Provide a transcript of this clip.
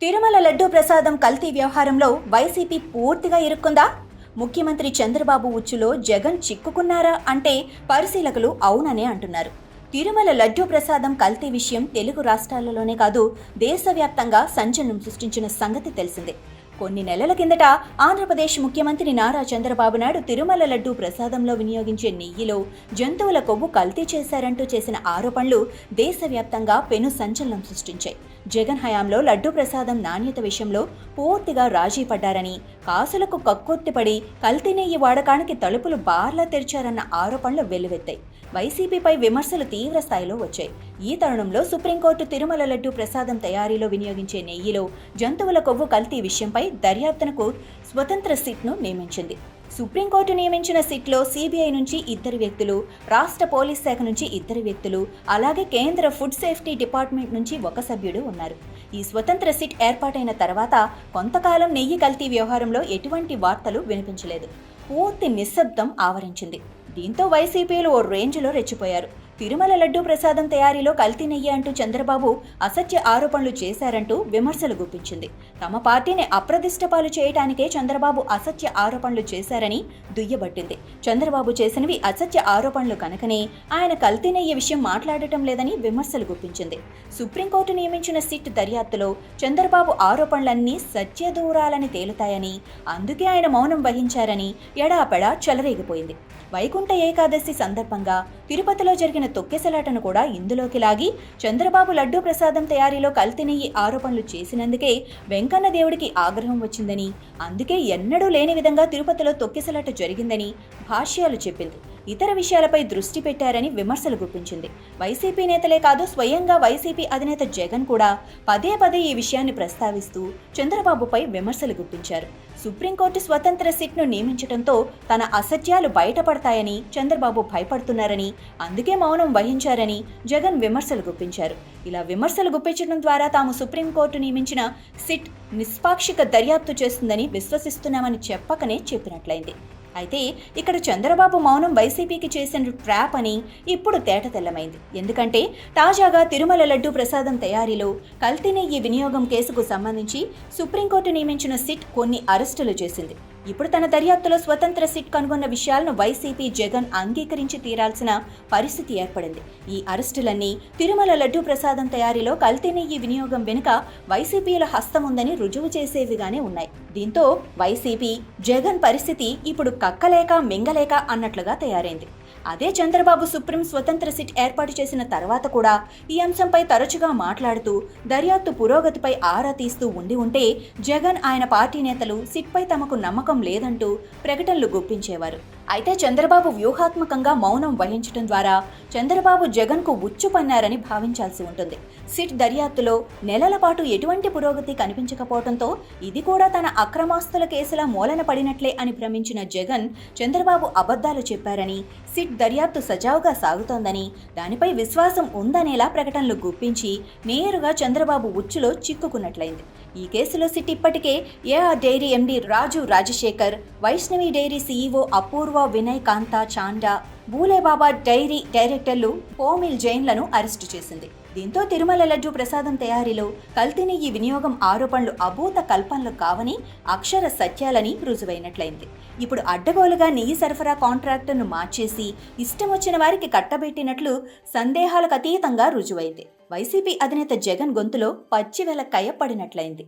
తిరుమల లడ్డూ ప్రసాదం కల్తీ వ్యవహారంలో వైసీపీ పూర్తిగా ఇరుక్కుందా? ముఖ్యమంత్రి చంద్రబాబు ఉచ్చులో జగన్ చిక్కుకున్నారా అంటే పరిశీలకులు అవుననే అంటున్నారు. తిరుమల లడ్డూ ప్రసాదం కల్తీ విషయం తెలుగు రాష్ట్రాలలోనే కాదు, దేశవ్యాప్తంగా సంచలనం సృష్టించిన సంగతి తెలిసిందే. కొన్ని నెలల కిందట ఆంధ్రప్రదేశ్ ముఖ్యమంత్రి నారా చంద్రబాబు నాయుడు తిరుమల లడ్డూ ప్రసాదంలో వినియోగించే నెయ్యిలో జంతువుల కొవ్వు కల్తీ చేశారంటూ చేసిన ఆరోపణలు దేశవ్యాప్తంగా పెను సంచలనం సృష్టించాయి. జగన్ హయాంలో లడ్డూ ప్రసాదం నాణ్యత విషయంలో పూర్తిగా రాజీ పడ్డారని, కాసులకు కక్కుర్తిపడి కల్తీ నెయ్యి వాడకానికి తలుపులు బార్లా తెరిచారన్న ఆరోపణలు వెల్లువెత్తాయి. వైసీపీపై విమర్శలు తీవ్ర స్థాయిలో వచ్చాయి. ఈ తరుణంలో సుప్రీంకోర్టు తిరుమల లడ్డూ ప్రసాదం తయారీలో వినియోగించే నెయ్యిలో జంతువుల కొవ్వు కల్తీ విషయంపై దర్యాప్తునకు స్వతంత్ర సిట్ను నియమించింది. సుప్రీంకోర్టు నియమించిన సిట్లో సిబిఐ నుంచి 2 వ్యక్తులు, రాష్ట్ర పోలీస్ శాఖ నుంచి 2 వ్యక్తులు, అలాగే కేంద్ర ఫుడ్ సేఫ్టీ డిపార్ట్మెంట్ నుంచి 1 సభ్యుడు ఉన్నారు. ఈ స్వతంత్ర సిట్ ఏర్పాటైన తర్వాత కొంతకాలం నెయ్యి కల్తీ వ్యవహారంలో ఎటువంటి వార్తలు వినిపించలేదు. పూర్తి నిశ్శబ్దం ఆవరించింది. దీంతో వైసీపీలు ఓ రేంజ్లో రెచ్చిపోయారు. తిరుమల లడ్డూ ప్రసాదం తయారీలో కల్తీ నెయ్యి అంటూ చంద్రబాబు అసత్య ఆరోపణలు చేశారంటూ విమర్శలు గుప్పించింది. తమ పార్టీని అప్రదిష్టపాలు చేయటానికే చంద్రబాబు అసత్య ఆరోపణలు చేశారని దుయ్యబట్టింది. చంద్రబాబు చేసినవి అసత్య ఆరోపణలు కనుకనే ఆయన కల్తీ నెయ్యి విషయం మాట్లాడటం లేదని విమర్శలు గుప్పించింది. సుప్రీంకోర్టు నియమించిన సిట్ దర్యాప్తులో చంద్రబాబు ఆరోపణలన్నీ సత్యదూరాలని తేలుతాయని, అందుకే ఆయన మౌనం వహించారని ఎడాపెడా చెలరేగిపోయింది. వైకుంఠ ఏకాదశి సందర్భంగా తిరుపతిలో జరిగిన తొక్కెసలాటను కూడా ఇందులోకి లాగి చంద్రబాబు లడ్డూ ప్రసాదం తయారీలో కల్తీ నెయ్యి ఆరోపణలు చేసినందుకే వెంకన్న దేవుడికి ఆగ్రహం వచ్చిందని, అందుకే ఎన్నడూ లేని విధంగా తిరుపతిలో తొక్కెసలాట జరిగిందని భాష్యాలు చెప్పింది. ఇతర విషయాలపై దృష్టి పెట్టారని విమర్శలు గుప్పించింది. వైసీపీ నేతలే కాదు, స్వయంగా వైసీపీ అధినేత జగన్ కూడా పదే పదే ఈ విషయాన్ని ప్రస్తావిస్తూ చంద్రబాబుపై విమర్శలు గుప్పించారు. సుప్రీంకోర్టు స్వతంత్ర సిట్ను నియమించడంతో తన అసత్యాలు బయటపడతాయని చంద్రబాబు భయపడుతున్నారని, అందుకే మౌనం వహించారని జగన్ విమర్శలు గుప్పించారు. ఇలా విమర్శలు గుప్పించడం ద్వారా తాము సుప్రీంకోర్టు నియమించిన సిట్ నిష్పాక్షిక దర్యాప్తు చేస్తుందని విశ్వసిస్తున్నామని చెప్పకనే చెప్పినట్లయింది. అయితే ఇక్కడ చంద్రబాబు మౌనం వైసీపీకి చేసిన ట్రాప్ అని ఇప్పుడు తేటతెల్లమైంది. ఎందుకంటే తాజాగా తిరుమల లడ్డూ ప్రసాదం తయారీలో కల్తీ నెయ్యి వినియోగం కేసుకు సంబంధించి సుప్రీంకోర్టు నియమించిన సిట్ కొన్ని అరెస్టులు చేసింది. ఇప్పుడు తన దర్యాప్తులో స్వతంత్ర సిట్ కనుగొన్న విషయాలను వైసీపీ జగన్ అంగీకరించి తీరాల్సిన పరిస్థితి ఏర్పడింది. ఈ అరెస్టులన్నీ తిరుమల లడ్డూ ప్రసాదం తయారీలో కల్తీ నెయ్యి వినియోగం వెనుక వైసీపీల హస్తం ఉందని రుజువు చేసేవిగానే ఉన్నాయి. దీంతో వైసీపీ జగన్ పరిస్థితి ఇప్పుడు కక్కలేక మింగలేక అన్నట్లుగా తయారైంది. అదే చంద్రబాబు సుప్రీం స్వతంత్ర సిట్ ఏర్పాటు చేసిన తర్వాత కూడా ఈ అంశంపై తరచుగా మాట్లాడుతూ దర్యాప్తు పురోగతిపై ఆరా తీస్తూ ఉంటే జగన్, ఆయన పార్టీ నేతలు సిట్పై తమకు నమ్మకం లేదంటూ ప్రకటనలు గుప్పించేవారు. అయితే చంద్రబాబు వ్యూహాత్మకంగా మౌనం వహించడం ద్వారా చంద్రబాబు జగన్కు ఉచ్చు పన్నారని భావించాల్సి ఉంటుంది. సిట్ దర్యాప్తులో నెలల పాటు ఎటువంటి పురోగతి కనిపించకపోవడంతో ఇది కూడా తన అక్రమాస్తుల కేసులా మూలన పడినట్లే అని భ్రమించిన జగన్ చంద్రబాబు అబద్ధాలు చెప్పారని, సిట్ దర్యాప్తు సజావుగా సాగుతోందని, దానిపై విశ్వాసం ఉందనేలా ప్రకటనలు గుప్పించి నేరుగా చంద్రబాబు ఉచ్చులో చిక్కుకున్నట్లయింది. ఈ కేసులో సిట్ ఇప్పటికే ఏఆర్ డైరీ ఎండీ రాజు రాజశేఖర్, వైష్ణవి డైరీ సీఈఓ అపూర్వ వినయ్ కాంతా చాండా, బూలేబాబా డైరీ డైరెక్టర్లు పోమిల్ జైన్లను అరెస్టు చేసింది. దీంతో తిరుమల లడ్డూ ప్రసాదం తయారీలో కల్తీ నెయ్యి వినియోగం ఆరోపణలు అభూత కల్పనలు కావని, అక్షర సత్యాలని రుజువైనట్లయింది. ఇప్పుడు అడ్డగోలుగా నెయ్యి సరఫరా కాంట్రాక్టర్ను మార్చేసి ఇష్టం వచ్చిన వారికి కట్టబెట్టినట్లు సందేహాలకు అతీతంగా రుజువైంది. వైసీపీ అధినేత జగన్ గొంతులో పచ్చివెల కయ్యపడినట్లయింది.